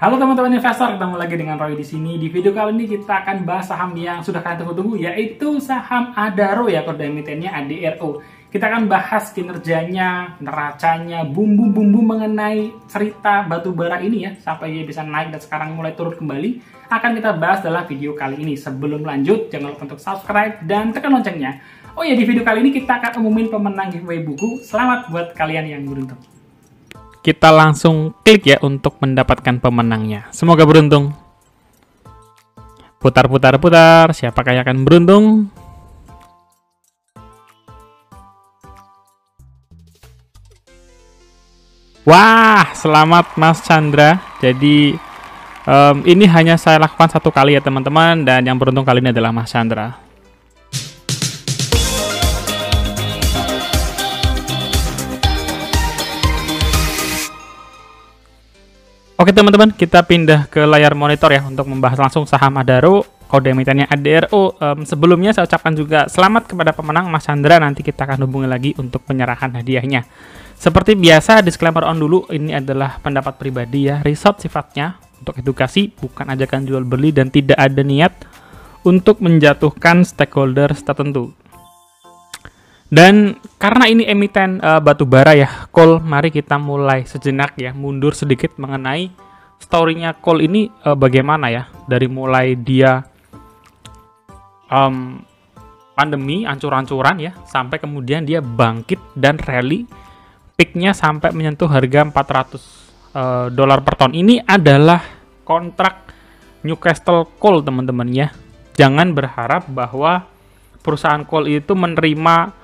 Halo teman-teman investor, ketemu lagi dengan Roy di sini. Di video kali ini kita akan bahas saham yang sudah kalian tunggu-tunggu, yaitu saham Adaro ya, kode emitennya ADRO. Kita akan bahas kinerjanya, neracanya, bumbu-bumbu mengenai cerita batubara ini ya, sampai dia bisa naik dan sekarang mulai turun kembali. Akan kita bahas dalam video kali ini. Sebelum lanjut, jangan lupa untuk subscribe dan tekan loncengnya. Oh ya, di video kali ini kita akan umumin pemenang giveaway buku. Selamat buat kalian yang beruntung. Kita langsung klik ya untuk mendapatkan pemenangnya. Semoga beruntung. Putar, putar, putar. Siapakah yang akan beruntung? Wah, selamat Mas Chandra. Jadi ini hanya saya lakukan satu kali ya teman-teman. Dan yang beruntung kali ini adalah Mas Chandra. Oke teman-teman, kita pindah ke layar monitor ya untuk membahas langsung saham Adaro, kode emitennya ADRO. Sebelumnya saya ucapkan juga selamat kepada pemenang Mas Chandra, nanti kita akan hubungi lagi untuk penyerahan hadiahnya. Seperti biasa, disclaimer on dulu, ini adalah pendapat pribadi ya, riset sifatnya untuk edukasi, bukan ajakan jual beli dan tidak ada niat untuk menjatuhkan stakeholder tertentu. Dan karena ini emiten batubara ya, coal, mari kita mulai sejenak ya, mundur sedikit mengenai story-nya coal ini bagaimana ya. Dari mulai dia pandemi, ancur-ancuran ya, sampai kemudian dia bangkit dan rally, peak-nya sampai menyentuh harga $400 per ton. Ini adalah kontrak Newcastle Coal teman-teman ya. Jangan berharap bahwa perusahaan coal itu menerima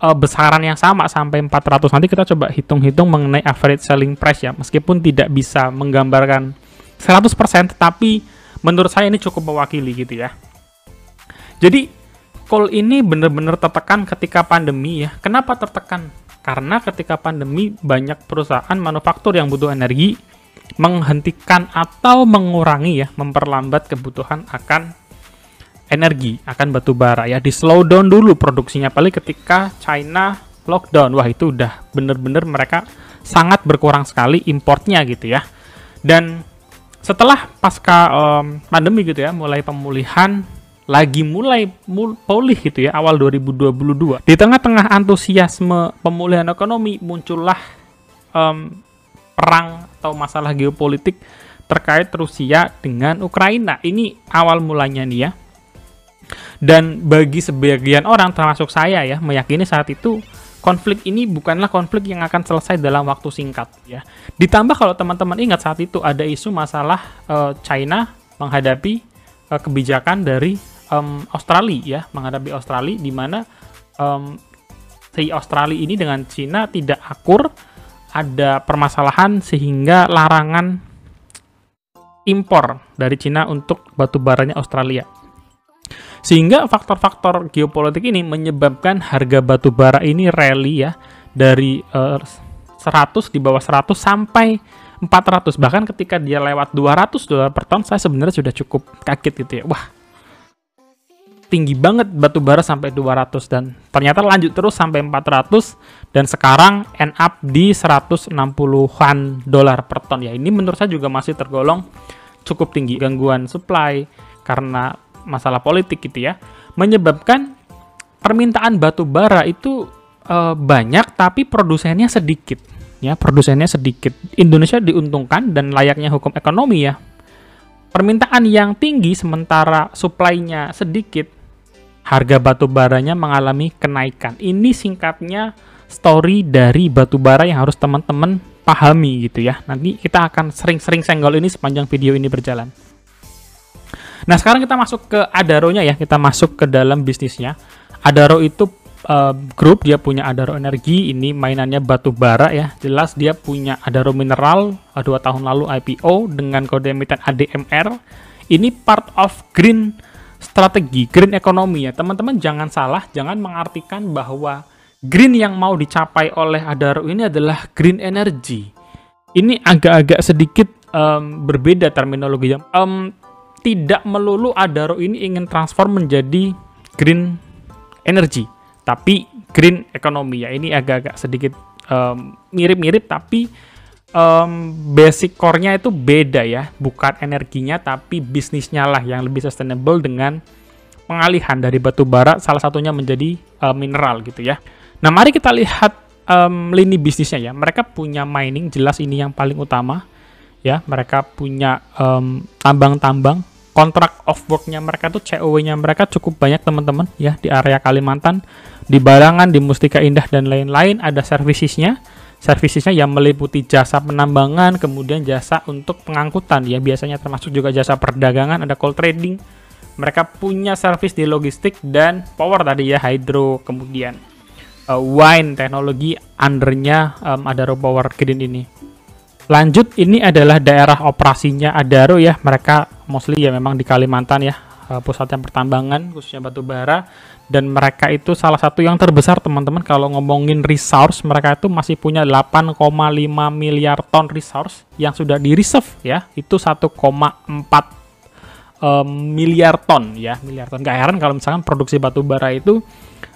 besaran yang sama sampai 400. Nanti kita coba hitung-hitung mengenai average selling price ya, meskipun tidak bisa menggambarkan 100%, tetapi menurut saya ini cukup mewakili gitu ya. Jadi coal ini benar-benar tertekan ketika pandemi ya. Kenapa tertekan? Karena ketika pandemi banyak perusahaan manufaktur yang butuh energi menghentikan atau mengurangi ya, memperlambat kebutuhan akan energi, akan batu bara ya, di slow down dulu produksinya, paling ketika China lockdown. Wah, itu udah bener-bener mereka sangat berkurang sekali importnya gitu ya. Dan setelah pasca pandemi gitu ya, mulai pemulihan lagi, mulai pulih gitu ya, awal 2022. Di tengah-tengah antusiasme pemulihan ekonomi muncullah perang atau masalah geopolitik terkait Rusia dengan Ukraina. Ini awal mulanya nih ya. Dan bagi sebagian orang termasuk saya ya, meyakini saat itu konflik ini bukanlah konflik yang akan selesai dalam waktu singkat ya. Ditambah kalau teman-teman ingat saat itu ada isu masalah China menghadapi kebijakan dari Australia ya, menghadapi Australia, di mana si Australia ini dengan China tidak akur, ada permasalahan sehingga larangan impor dari China untuk batu baranya Australia. Sehingga faktor-faktor geopolitik ini menyebabkan harga batu bara ini rally ya, dari 100, di bawah 100 sampai 400. Bahkan ketika dia lewat $200 per ton, saya sebenarnya sudah cukup kaget gitu ya. Wah, tinggi banget batu bara sampai 200, dan ternyata lanjut terus sampai 400 dan sekarang end up di 160-an dolar per ton ya. Ini menurut saya juga masih tergolong cukup tinggi. Gangguan supply karena masalah politik gitu ya, menyebabkan permintaan batu bara itu banyak tapi produsennya sedikit ya, produsennya sedikit. Indonesia diuntungkan dan layaknya hukum ekonomi ya, permintaan yang tinggi sementara supply-nya sedikit, harga batu baranya mengalami kenaikan. Ini singkatnya story dari batu bara yang harus teman-teman pahami gitu ya. Nanti kita akan sering-sering senggol ini sepanjang video ini berjalan. Nah, sekarang kita masuk ke Adaro-nya ya, kita masuk ke dalam bisnisnya. Adaro itu grup, dia punya Adaro Energi, ini mainannya batu bara ya. Jelas dia punya Adaro Mineral, 2 tahun lalu IPO dengan kode emiten ADMR. Ini part of green strategi, green economy ya. Teman-teman jangan salah, jangan mengartikan bahwa green yang mau dicapai oleh Adaro ini adalah green energy. Ini agak-agak sedikit berbeda terminologinya. Tidak melulu Adaro ini ingin transform menjadi green energy, tapi green economy ya. Ini agak-agak sedikit mirip-mirip, tapi basic core-nya itu beda ya, bukan energinya tapi bisnisnya lah yang lebih sustainable dengan pengalihan dari batu bara salah satunya menjadi mineral gitu ya. Nah, mari kita lihat lini bisnisnya ya. Mereka punya mining, jelas ini yang paling utama ya. Mereka punya tambang-tambang, kontrak of work-nya mereka tuh COW-nya mereka cukup banyak teman-teman ya, di area Kalimantan, di Barangan, di Mustika Indah dan lain-lain. Ada servicesnya yang meliputi jasa penambangan, kemudian jasa untuk pengangkutan ya, biasanya termasuk juga jasa perdagangan, ada coal trading. Mereka punya service di logistik dan power tadi ya, hydro, kemudian wine teknologi undernya Adaro Power Green ini. Lanjut, ini adalah daerah operasinya Adaro ya, mereka mostly ya memang di Kalimantan ya, pusat yang pertambangan khususnya batu bara, dan mereka itu salah satu yang terbesar teman-teman. Kalau ngomongin resource, mereka itu masih punya 8,5 miliar ton resource yang sudah di reserve ya, itu 1,4 miliar ton ya, miliar ton. Gak heran kalau misalkan produksi batu bara itu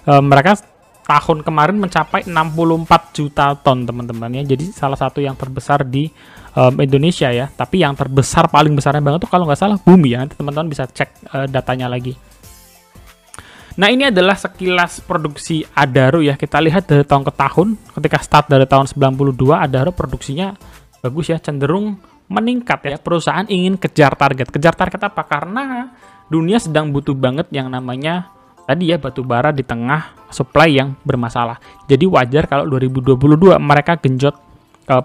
mereka tahun kemarin mencapai 64 juta ton teman-teman ya, jadi salah satu yang terbesar di Indonesia ya. Tapi yang terbesar, paling besarnya banget tuh kalau nggak salah Bumi ya, nanti teman-teman bisa cek datanya lagi. Nah, ini adalah sekilas produksi Adaro ya, kita lihat dari tahun ke tahun. Ketika start dari tahun 92, Adaro produksinya bagus ya, cenderung meningkat ya. Perusahaan ingin kejar target apa? Karena dunia sedang butuh banget yang namanya tadi ya, batu bara di tengah supply yang bermasalah. Jadi wajar kalau 2022 mereka genjot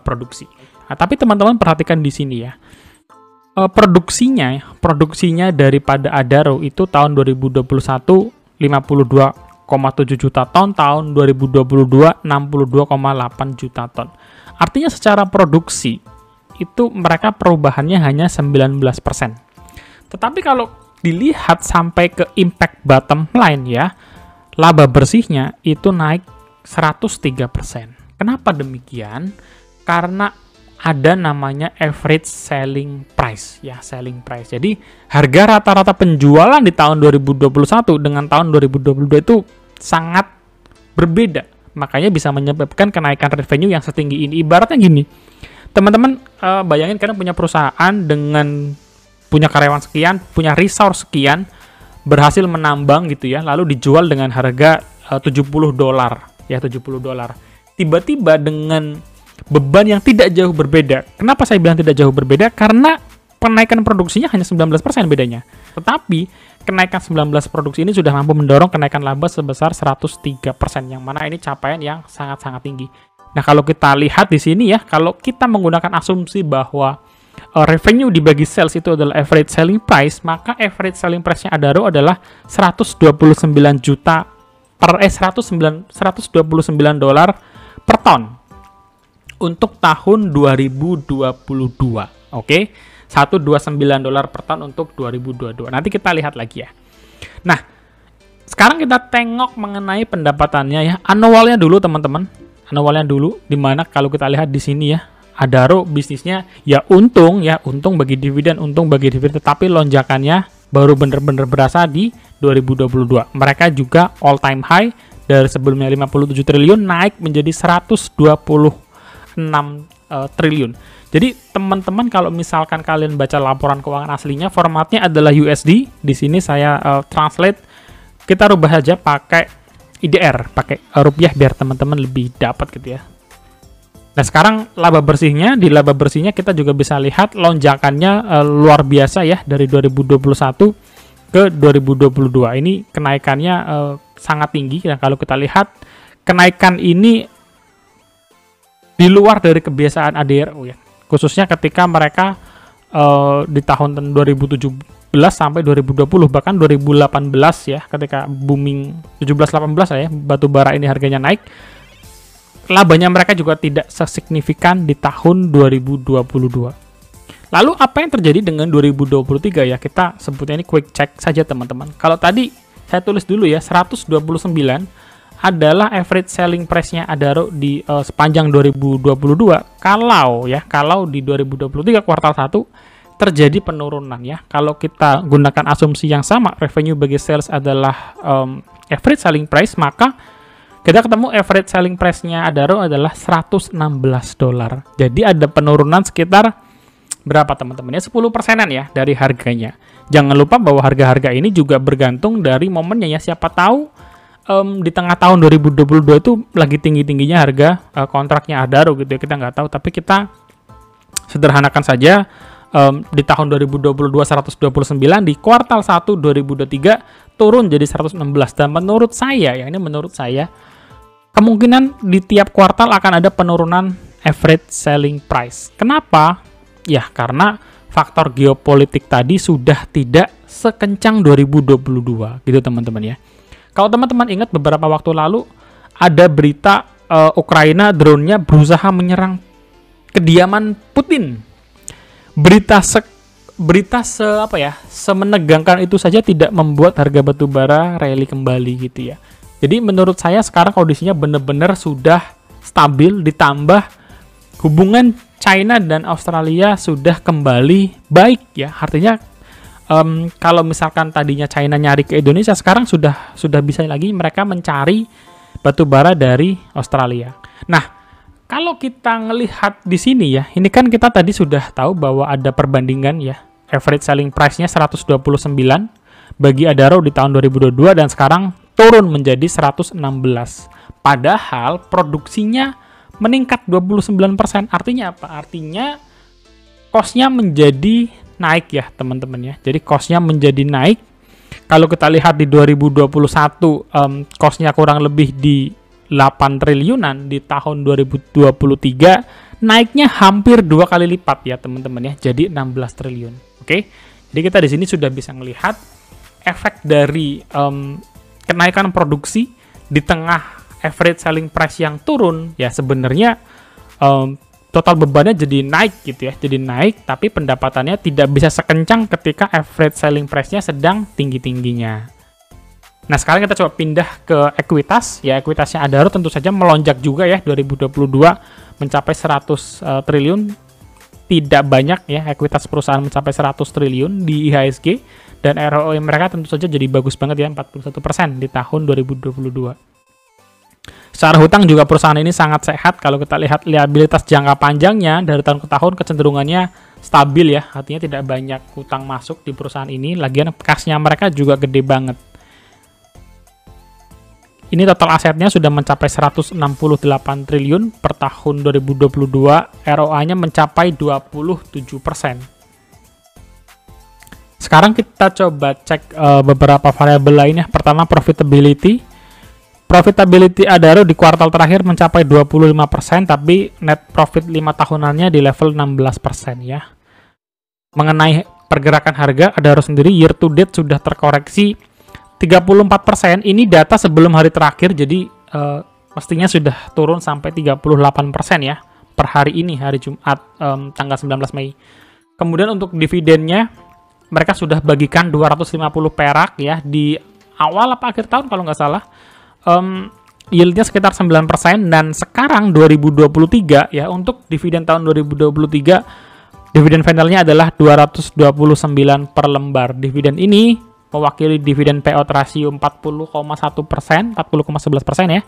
produksi. Nah, tapi teman-teman perhatikan di sini ya, produksinya daripada Adaro itu tahun 2021 52,7 juta ton, tahun 2022 62,8 juta ton. Artinya secara produksi itu mereka perubahannya hanya 19%. Tetapi kalau dilihat sampai ke impact bottom line ya, laba bersihnya itu naik 103%. Kenapa demikian? Karena ada namanya average selling price ya, selling price. Jadi harga rata-rata penjualan di tahun 2021 dengan tahun 2022 itu sangat berbeda. Makanya bisa menyebabkan kenaikan revenue yang setinggi ini. Ibaratnya gini, teman-teman bayangin kalian punya perusahaan dengan punya karyawan sekian, punya resource sekian, berhasil menambang gitu ya, lalu dijual dengan harga $70 ya, $70. Tiba-tiba dengan beban yang tidak jauh berbeda. Kenapa saya bilang tidak jauh berbeda? Karena kenaikan produksinya hanya 19% bedanya. Tetapi kenaikan 19 produksi ini sudah mampu mendorong kenaikan laba sebesar 103%, yang mana ini capaian yang sangat-sangat tinggi. Nah, kalau kita lihat di sini ya, kalau kita menggunakan asumsi bahwa revenue dibagi sales itu adalah average selling price, maka average selling price-nya Adaro adalah $129 per ton untuk tahun 2022. Oke, $129 per ton untuk 2022. Nanti kita lihat lagi ya. Nah, sekarang kita tengok mengenai pendapatannya ya. Annualnya dulu teman-teman. Annualnya dulu, dimana kalau kita lihat di sini ya, Adaro bisnisnya ya untung bagi dividen, tetapi lonjakannya baru benar-benar berasa di 2022. Mereka juga all time high dari sebelumnya 57 triliun naik menjadi 126 triliun. Jadi teman-teman kalau misalkan kalian baca laporan keuangan aslinya, formatnya adalah USD. Di sini saya translate, kita rubah saja pakai IDR, pakai rupiah biar teman-teman lebih dapat gitu ya. Nah, sekarang laba bersihnya, di laba bersihnya kita juga bisa lihat lonjakannya luar biasa ya, dari 2021 ke 2022. Ini kenaikannya sangat tinggi. Dan kalau kita lihat kenaikan ini di luar dari kebiasaan ADRO ya, khususnya ketika mereka di tahun 2017 sampai 2020, bahkan 2018 ya, ketika booming 17-18 ya, batu bara ini harganya naik, labanya mereka juga tidak sesignifikan di tahun 2022. Lalu apa yang terjadi dengan 2023 ya, kita sebutnya ini quick check saja teman-teman. Kalau tadi saya tulis dulu ya, 129 adalah average selling price-nya Adaro di sepanjang 2022. Kalau di 2023 kuartal 1 terjadi penurunan ya. Kalau kita gunakan asumsi yang sama, revenue bagi sales adalah average selling price, maka kita ketemu average selling price-nya Adaro adalah $116. Jadi ada penurunan sekitar berapa teman-teman ya? 10%-an ya dari harganya. Jangan lupa bahwa harga-harga ini juga bergantung dari momennya ya. Siapa tahu di tengah tahun 2022 itu lagi tinggi-tingginya harga kontraknya Adaro gitu ya. Kita nggak tahu, tapi kita sederhanakan saja di tahun 2022 129, di kuartal 1 2023 turun jadi 116. Dan menurut saya, ya ini menurut saya, kemungkinan di tiap kuartal akan ada penurunan average selling price. Kenapa? Ya, karena faktor geopolitik tadi sudah tidak sekencang 2022 gitu teman-teman ya. Kalau teman-teman ingat beberapa waktu lalu ada berita Ukraina drone-nya berusaha menyerang kediaman Putin. Berita semenegangkan itu saja tidak membuat harga batu bara rally kembali gitu ya. Jadi menurut saya sekarang kondisinya benar-benar sudah stabil, ditambah hubungan China dan Australia sudah kembali baik ya. Artinya kalau misalkan tadinya China nyari ke Indonesia, sekarang sudah bisa lagi mereka mencari batu bara dari Australia. Nah, kalau kita ngelihat di sini ya, ini kan kita tadi sudah tahu bahwa ada perbandingan ya. Average selling price-nya 129 bagi Adaro di tahun 2022 dan sekarang turun menjadi 116. Padahal produksinya meningkat 29%. Artinya apa? Artinya cost-nya menjadi naik ya teman-teman ya. Jadi cost-nya menjadi naik. Kalau kita lihat di 2021 cost-nya kurang lebih di 8 triliunan, di tahun 2023 naiknya hampir 2 kali lipat ya teman-teman ya. Jadi 16 triliun. Oke. Jadi kita di sini sudah bisa melihat efek dari kenaikan produksi di tengah average selling price yang turun, ya sebenarnya total bebannya jadi naik gitu ya, jadi naik, tapi pendapatannya tidak bisa sekencang ketika average selling price-nya sedang tinggi-tingginya. Nah, sekarang kita coba pindah ke ekuitas, ya ekuitasnya Adaro tentu saja melonjak juga ya, 2022 mencapai 100 triliun, tidak banyak ya ekuitas perusahaan mencapai 100 triliun di IHSG, dan ROE mereka tentu saja jadi bagus banget ya, 41% di tahun 2022. Secara hutang juga perusahaan ini sangat sehat. Kalau kita lihat liabilitas jangka panjangnya dari tahun ke tahun kecenderungannya stabil ya. Artinya tidak banyak hutang masuk di perusahaan ini. Lagian kasnya mereka juga gede banget. Ini total asetnya sudah mencapai 168 triliun per tahun 2022. ROA-nya mencapai 27%. Sekarang kita coba cek beberapa variabel lainnya. Pertama, profitability. Profitability Adaro di kuartal terakhir mencapai 25%, tapi net profit 5 tahunannya di level 16% ya. Mengenai pergerakan harga, Adaro sendiri year to date sudah terkoreksi 34%. Ini data sebelum hari terakhir, jadi mestinya sudah turun sampai 38% ya per hari ini, hari Jumat tanggal 19 Mei. Kemudian untuk dividennya, mereka sudah bagikan 250 perak ya di awal apa akhir tahun kalau nggak salah. Yieldnya sekitar 9%, dan sekarang 2023 ya, untuk dividen tahun 2023 dividen finalnya adalah 229 per lembar. Dividen ini mewakili dividen payout ratio 40,1%, 40,11% ya.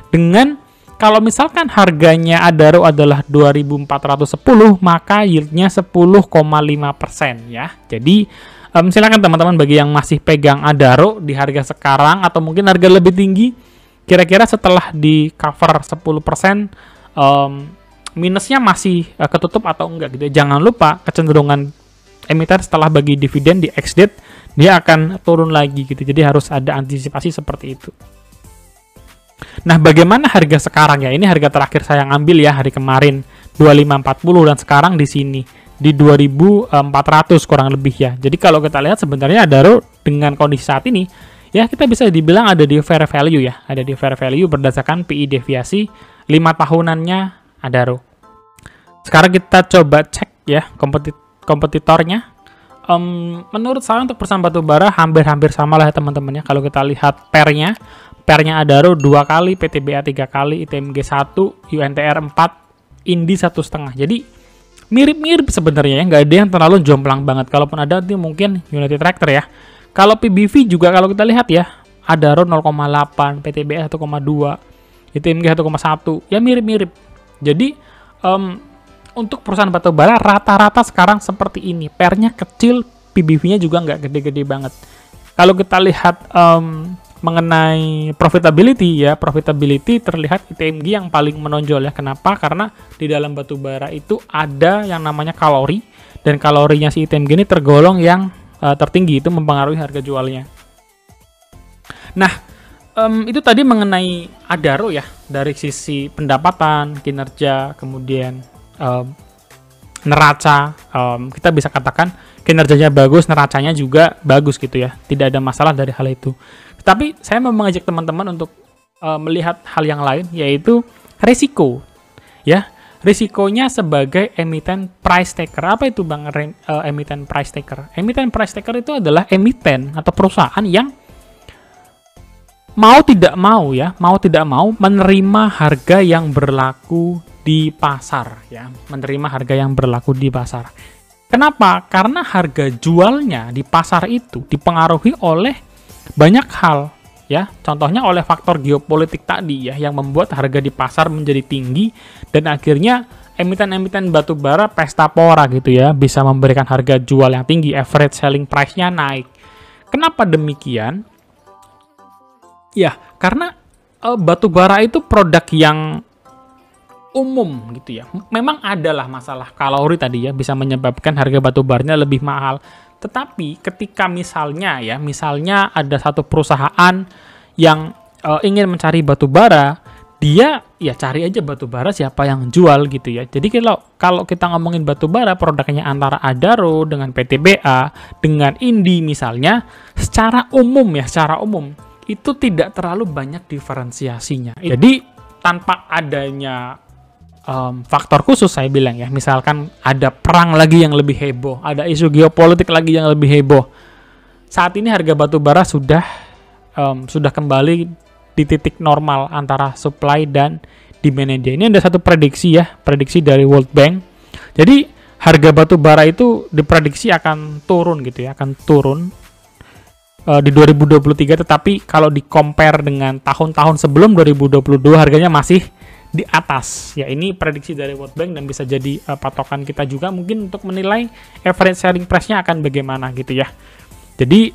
Dengan kalau misalkan harganya Adaro adalah 2.410, maka yieldnya 10,5% ya. Jadi silakan teman-teman bagi yang masih pegang Adaro di harga sekarang atau mungkin harga lebih tinggi, kira-kira setelah di cover 10% minusnya masih ketutup atau enggak gitu. Jangan lupa kecenderungan emiten setelah bagi dividen di ex-date dia akan turun lagi gitu. Jadi harus ada antisipasi seperti itu. Nah, bagaimana harga sekarang ya? Ini harga terakhir saya ngambil ya hari kemarin 2540, dan sekarang di sini di 2400 kurang lebih ya. Jadi kalau kita lihat sebenarnya Adaro dengan kondisi saat ini ya kita bisa dibilang ada di fair value ya. Ada di fair value berdasarkan PI deviasi 5 tahunannya Adaro. Sekarang kita coba cek ya kompetitornya. Menurut saya untuk perusahaan batubara hampir-hampir sama lah ya teman-teman ya. Kalau kita lihat pairnya Adaro 2 kali, PTBA 3 kali, ITMG 1, UNTR 4, Indi 1,5. Jadi mirip-mirip sebenarnya ya, nggak ada yang terlalu jomplang banget. Kalaupun ada itu mungkin United Tractor ya. Kalau PBV juga kalau kita lihat ya, Adaro 0,8, PTBA 1,2, ITMG 1,1, ya mirip-mirip. Jadi untuk perusahaan batubara rata-rata sekarang seperti ini, PER-nya kecil, PBV-nya juga nggak gede-gede banget. Kalau kita lihat mengenai profitability ya, profitability terlihat ITMG yang paling menonjol ya. Kenapa? Karena di dalam batubara itu ada yang namanya kalori, dan kalorinya si ITMG ini tergolong yang tertinggi, itu mempengaruhi harga jualnya. Nah, itu tadi mengenai Adaro ya, dari sisi pendapatan, kinerja, kemudian neraca, kita bisa katakan kinerjanya bagus, neracanya juga bagus gitu ya, tidak ada masalah dari hal itu. Tapi saya mau mengajak teman-teman untuk melihat hal yang lain, yaitu risiko ya, risikonya sebagai emiten price taker. Apa itu Bang emiten price taker? Emiten price taker itu adalah emiten atau perusahaan yang mau tidak mau menerima harga yang berlaku di pasar ya, menerima harga yang berlaku di pasar. Kenapa? Karena harga jualnya di pasar itu dipengaruhi oleh banyak hal ya, contohnya oleh faktor geopolitik tadi ya, yang membuat harga di pasar menjadi tinggi, dan akhirnya emiten-emiten batubara pesta pora gitu ya, bisa memberikan harga jual yang tinggi, average selling price-nya naik. Kenapa demikian? Ya, karena batubara itu produk yang umum gitu ya. Memang adalah masalah kalori tadi ya, bisa menyebabkan harga batubaranya lebih mahal. Tetapi ketika misalnya ada satu perusahaan yang ingin mencari batubara, dia ya cari aja batubara siapa yang jual gitu ya. Jadi kalau kita ngomongin batubara, produknya antara Adaro dengan PTBA dengan Indi misalnya, secara umum itu tidak terlalu banyak diferensiasinya. Jadi tanpa adanya faktor khusus, saya bilang ya, misalkan ada perang lagi yang lebih heboh, ada isu geopolitik lagi yang lebih heboh, saat ini harga batubara sudah kembali di titik normal antara supply dan demand-nya. Ini ada satu prediksi dari World Bank. Jadi harga batubara itu diprediksi akan turun gitu ya, akan turun di 2023, tetapi kalau di-compare dengan tahun-tahun sebelum 2022 harganya masih di atas. Ya, ini prediksi dari World Bank dan bisa jadi patokan kita juga mungkin untuk menilai average selling price-nya akan bagaimana gitu ya. Jadi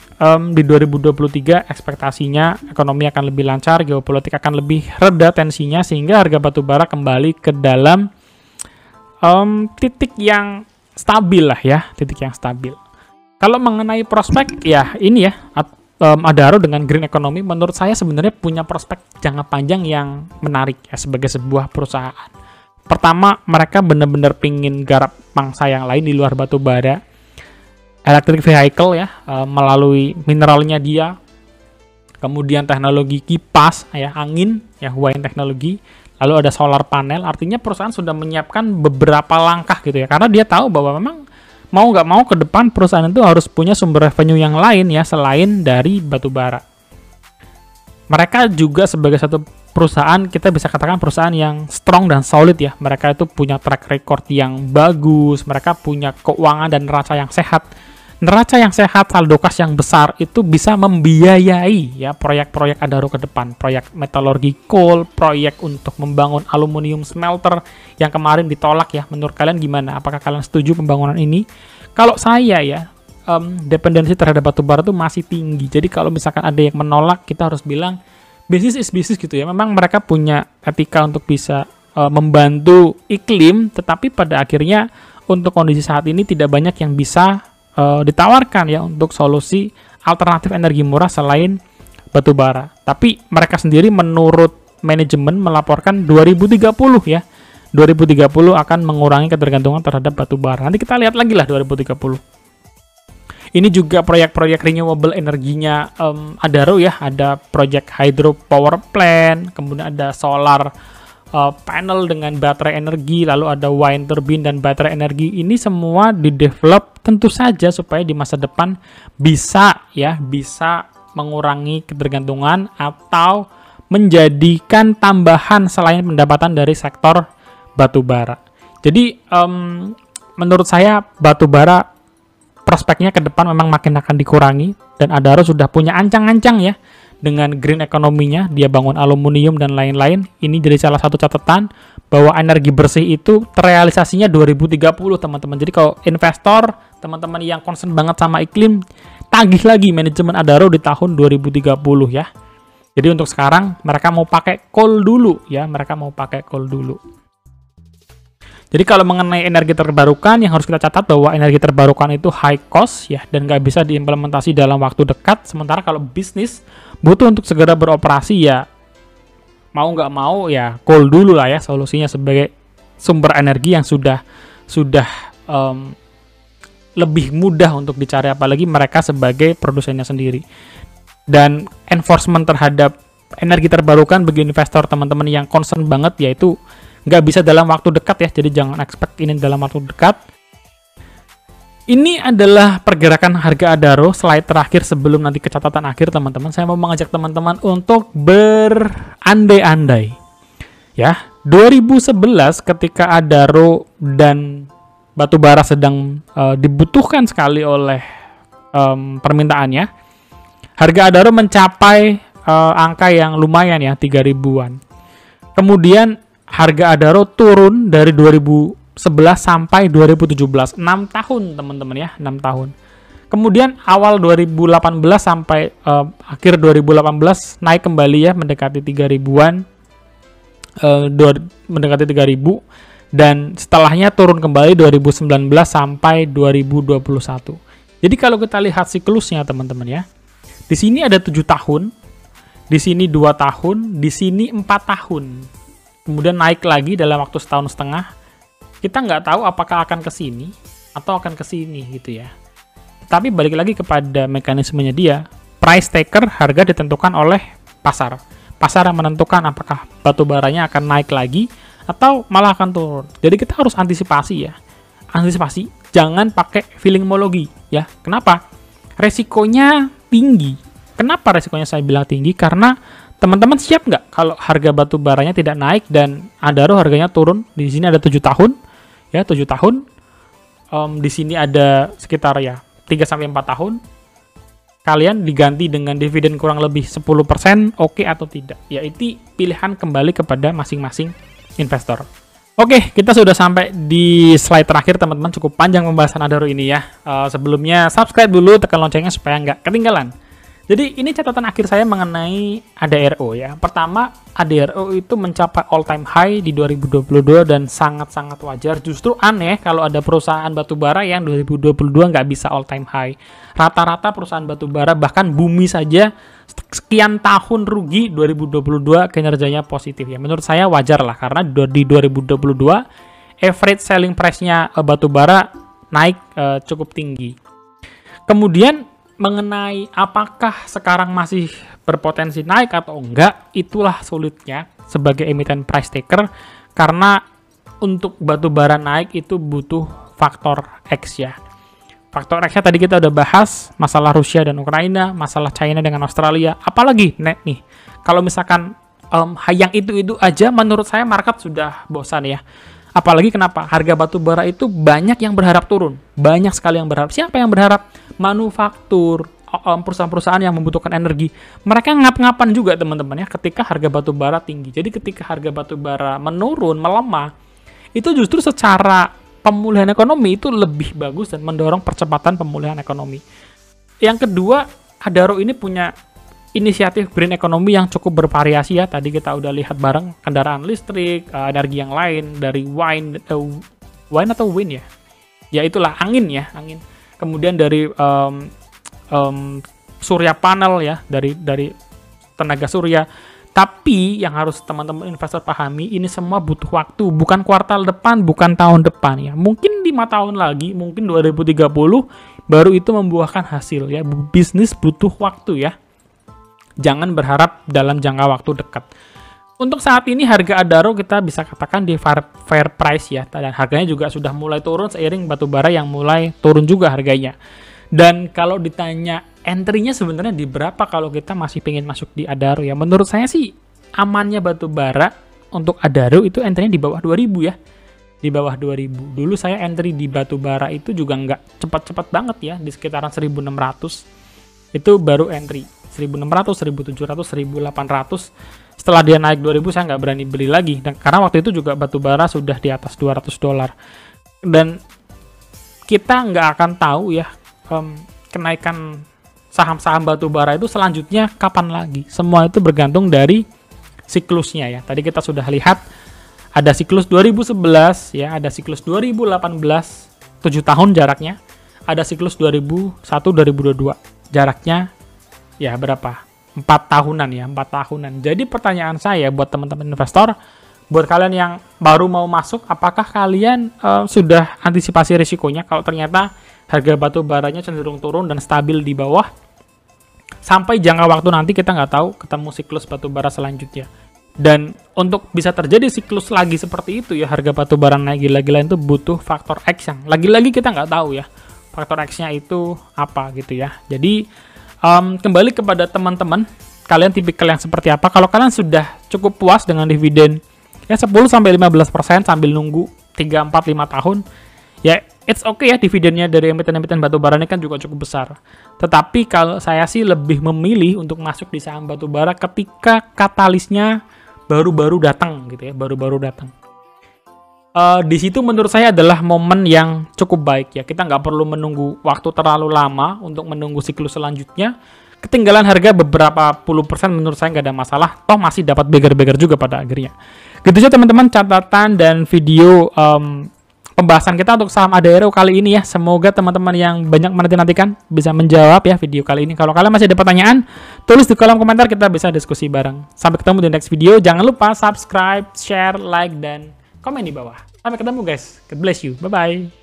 di 2023 ekspektasinya ekonomi akan lebih lancar, geopolitik akan lebih reda tensinya, sehingga harga batubara kembali ke dalam titik yang stabil lah ya, titik yang stabil. Kalau mengenai prospek ya ini ya, Adaro dengan green economy menurut saya sebenarnya punya prospek jangka panjang yang menarik ya sebagai sebuah perusahaan. Pertama, mereka benar-benar pingin garap mangsa yang lain di luar batubara. Electric vehicle ya, melalui mineralnya dia. Kemudian teknologi kipas ya, angin ya, wind teknologi. Lalu ada solar panel, artinya perusahaan sudah menyiapkan beberapa langkah gitu ya. Karena dia tahu bahwa memang mau nggak mau ke depan perusahaan itu harus punya sumber revenue yang lain ya, selain dari batubara. Mereka juga sebagai satu perusahaan, kita bisa katakan perusahaan yang strong dan solid ya. Mereka itu punya track record yang bagus, mereka punya keuangan dan neraca yang sehat. Neraca yang sehat, saldo kas yang besar itu bisa membiayai ya proyek-proyek Adaro ke depan, proyek metalurgi coal, proyek untuk membangun aluminium smelter yang kemarin ditolak ya. Menurut kalian gimana? Apakah kalian setuju pembangunan ini? Kalau saya ya, dependensi terhadap batubara itu masih tinggi. Jadi kalau misalkan ada yang menolak, kita harus bilang business is business gitu ya. Memang mereka punya etika untuk bisa membantu iklim, tetapi pada akhirnya untuk kondisi saat ini tidak banyak yang bisa ditawarkan ya untuk solusi alternatif energi murah selain batubara. Tapi mereka sendiri menurut manajemen melaporkan 2030 ya. 2030 akan mengurangi ketergantungan terhadap batubara. Nanti kita lihat lagi lah 2030. Ini juga proyek-proyek renewable energinya Adaro ya. Ada proyek hydro power plant, kemudian ada solar panel dengan baterai energi, lalu ada wind turbine dan baterai energi. Ini semua didevelop tentu saja supaya di masa depan bisa mengurangi ketergantungan atau menjadikan tambahan selain pendapatan dari sektor batubara. Jadi menurut saya batubara prospeknya ke depan memang makin akan dikurangi, dan Adaro sudah punya ancang-ancang ya dengan green ekonominya, dia bangun aluminium dan lain-lain. Ini jadi salah satu catatan bahwa energi bersih itu terrealisasinya 2030, teman-teman. Jadi kalau investor, teman-teman yang concern banget sama iklim, tagih lagi manajemen Adaro di tahun 2030 ya. Jadi untuk sekarang mereka mau pakai coal dulu ya, mereka mau pakai coal dulu. Jadi kalau mengenai energi terbarukan, yang harus kita catat bahwa energi terbarukan itu high cost ya, dan nggak bisa diimplementasi dalam waktu dekat. Sementara kalau bisnis butuh untuk segera beroperasi ya, mau nggak mau ya coal dulu lah ya solusinya sebagai sumber energi yang sudah lebih mudah untuk dicari, apalagi mereka sebagai produsennya sendiri. Dan enforcement terhadap energi terbarukan bagi investor teman-teman yang concern banget yaitu nggak bisa dalam waktu dekat ya, jadi jangan expect ini dalam waktu dekat. Ini adalah pergerakan harga Adaro, slide terakhir sebelum nanti ke catatan akhir teman-teman. Saya mau mengajak teman-teman untuk berandai-andai. Ya, 2011 ketika Adaro dan batubara sedang dibutuhkan sekali oleh permintaannya, harga Adaro mencapai angka yang lumayan ya, 3.000-an. Kemudian harga Adaro turun dari 2011 sampai 2017, 6 tahun teman-teman ya, 6 tahun. Kemudian awal 2018 sampai akhir 2018 naik kembali ya, mendekati 3.000-an, mendekati 3.000, dan setelahnya turun kembali 2019 sampai 2021. Jadi kalau kita lihat siklusnya teman-teman ya, di sini ada 7 tahun, di sini 2 tahun, di sini 4 tahun. Kemudian naik lagi dalam waktu setahun setengah. Kita nggak tahu apakah akan ke sini atau akan ke sini gitu ya. Tapi balik lagi kepada mekanismenya dia, price taker, harga ditentukan oleh pasar. Pasar yang menentukan apakah batu baranya akan naik lagi atau malah akan turun. Jadi kita harus antisipasi ya. Antisipasi, jangan pakai feelingmologi ya. Kenapa? Resikonya tinggi. Kenapa resikonya saya bilang tinggi? Karena teman-teman siap nggak kalau harga batu baranya tidak naik dan Adaro harganya turun? Di sini ada 7 tahun, ya 7 tahun. Di sini ada sekitar ya 3-4 tahun. Kalian diganti dengan dividen kurang lebih 10%, oke atau tidak? Ya itu pilihan kembali kepada masing-masing investor. Oke, kita sudah sampai di slide terakhir teman-teman. Cukup panjang pembahasan Adaro ini ya. Sebelumnya subscribe dulu, tekan loncengnya supaya nggak ketinggalan. Jadi ini catatan akhir saya mengenai ADRO ya. Pertama, ADRO itu mencapai all time high di 2022 dan sangat-sangat wajar. Justru aneh kalau ada perusahaan batubara yang 2022 nggak bisa all time high. Rata-rata perusahaan batubara bahkan bumi saja sekian tahun rugi, 2022 kinerjanya positif ya. Menurut saya wajar lah karena di 2022 average selling price-nya batubara naik cukup tinggi. Kemudian mengenai apakah sekarang masih berpotensi naik atau enggak, itulah sulitnya sebagai emiten price taker, karena untuk batubara naik itu butuh faktor X ya. Faktor X-nya tadi kita udah bahas, masalah Rusia dan Ukraina, masalah China dengan Australia, apalagi net nih. Kalau misalkan yang itu aja menurut saya market sudah bosan ya. Apalagi kenapa? Harga batubara itu banyak yang berharap turun. Banyak sekali yang berharap. Siapa yang berharap? Manufaktur, perusahaan-perusahaan yang membutuhkan energi. Mereka ngap-ngapan juga teman-teman ya ketika harga batubara tinggi. Jadi ketika harga batubara menurun, melemah, itu justru secara pemulihan ekonomi itu lebih bagus dan mendorong percepatan pemulihan ekonomi. Yang kedua, Adaro ini punya inisiatif green economy yang cukup bervariasi ya. Tadi kita udah lihat bareng kendaraan listrik, energi yang lain dari wine atau wind ya. Ya itulah angin ya, angin. Kemudian dari surya panel ya, dari tenaga surya. Tapi yang harus teman-teman investor pahami, ini semua butuh waktu, bukan kuartal depan, bukan tahun depan ya. Mungkin 5 tahun lagi, mungkin 2030 baru itu membuahkan hasil ya. Bisnis butuh waktu ya. Jangan berharap dalam jangka waktu dekat. Untuk saat ini harga Adaro kita bisa katakan di fair price ya, dan harganya juga sudah mulai turun seiring batubara yang mulai turun juga harganya. Dan kalau ditanya entry-nya sebenarnya di berapa kalau kita masih pengen masuk di Adaro ya, menurut saya sih amannya batubara untuk Adaro itu entry-nya di bawah 2000 ya. Di bawah 2000. Dulu saya entry di batubara itu juga nggak cepat-cepat banget ya, di sekitaran 1600. itu baru entry 1.600, 1.700, 1.800. Setelah dia naik 2.000 saya nggak berani beli lagi, dan karena waktu itu juga batu bara sudah di atas $200. Dan kita nggak akan tahu ya kenaikan saham-saham batu bara itu selanjutnya kapan lagi. Semua itu bergantung dari siklusnya ya. Tadi kita sudah lihat ada siklus 2011 ya, ada siklus 2018, 7 tahun jaraknya. Ada siklus 2001-2022. Jaraknya ya berapa? 4 tahunan ya, 4 tahunan. Jadi pertanyaan saya buat teman-teman investor, buat kalian yang baru mau masuk, apakah kalian sudah antisipasi risikonya kalau ternyata harga batu baranya cenderung turun dan stabil di bawah sampai jangka waktu nanti kita nggak tahu ketemu siklus batu bara selanjutnya. Dan untuk bisa terjadi siklus lagi seperti itu ya, harga batu bara naik gila-gilaan itu butuh faktor X yang lagi-lagi kita nggak tahu ya faktor X-nya itu apa gitu ya. Jadi kembali kepada teman-teman, kalian tipikal yang seperti apa. Kalau kalian sudah cukup puas dengan dividen ya 10-15% sambil nunggu 3, 4, 5 tahun, ya it's okay ya, dividennya dari emiten-emiten batu bara ini kan juga cukup besar. Tetapi kalau saya sih lebih memilih untuk masuk di saham batu bara ketika katalisnya baru-baru datang gitu ya, baru-baru datang. Di situ menurut saya adalah momen yang cukup baik ya. Kita nggak perlu menunggu waktu terlalu lama untuk menunggu siklus selanjutnya. Ketinggalan harga beberapa puluh persen menurut saya nggak ada masalah. Toh masih dapat beggar-beggar juga pada akhirnya. Gitu aja teman-teman catatan dan video pembahasan kita untuk saham Adaro kali ini ya. Semoga teman-teman yang banyak menanti-nantikan bisa menjawab ya video kali ini. Kalau kalian masih ada pertanyaan, tulis di kolom komentar, kita bisa diskusi bareng. Sampai ketemu di next video. Jangan lupa subscribe, share, like, dan komen di bawah. Sampai ketemu guys. God bless you. Bye-bye.